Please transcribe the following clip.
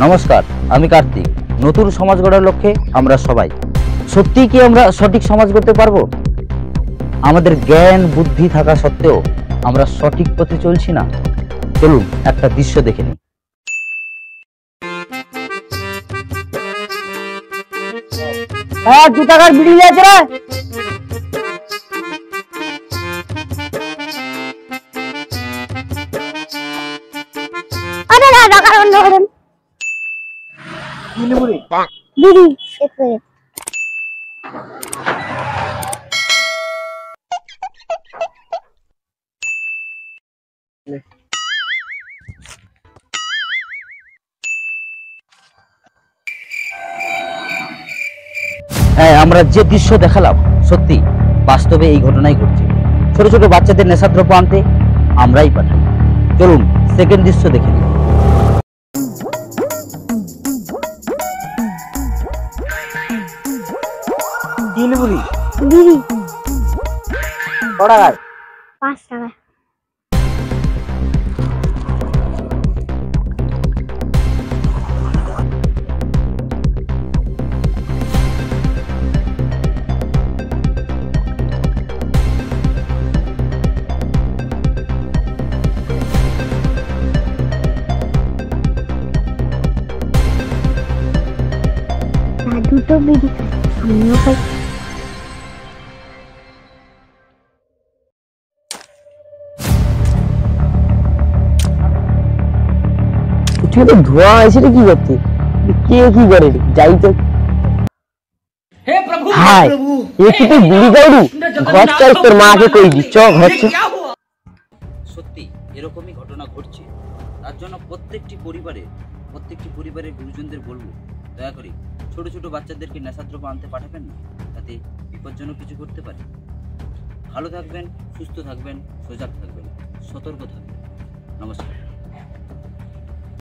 নমস্কার, আমি কার্তিক। নতুন সমাজ গড়ার লক্ষ্যে আমরা সবাই সত্যিই কি আমরা সঠিক সমাজ গড়তে পারবো? আমাদের জ্ঞান বুদ্ধি থাকা সত্ত্বেও আমরা সঠিক পথে চলছি না। চলুন একটা দৃশ্য দেখে নিই। হ্যাঁ, 2 টাকার বিড়ি আছে রে। আরে না, টাকার অন্য করেন বিড়ি এক প্যাকেট। হ্যাঁ, আমরা যে দৃশ্য দেখালাম সত্যি বাস্তবে এই ঘটনাই ঘটছে। ছোট ছোট বাচ্চাদের নেশাদ্রব্য আনতে আমরাই পাঠাই। চলুন সেকেন্ড দৃশ্য দেখে নিই। বিড়ি টাকায় 5 টাকা। দুটো বিড়ি আমিও খাই। তুই তো ধোয়া হয়েছে রে, কি করছিস? কে কি করে যাই তো। হাই, এ কি তুই বিড়ি গাইলু? ঘর চল, তোর মাকে কই দি, চ ঘর চ। সত্যি এরকমই ঘটনা ঘটছে। তার জন্য প্রত্যেকটি পরিবারের গুরুজনদের বলবো, দয়া করে ছোট ছোট বাচ্চাদেরকে নেশাদ্রব্য আনতে পাঠাবেন না, তাতে বিপজ্জনক কিছু করতে পারে। ভালো থাকবেন, সুস্থ থাকবেন, সজাগ থাকবেন, সতর্ক থাকবেন। নমস্কার।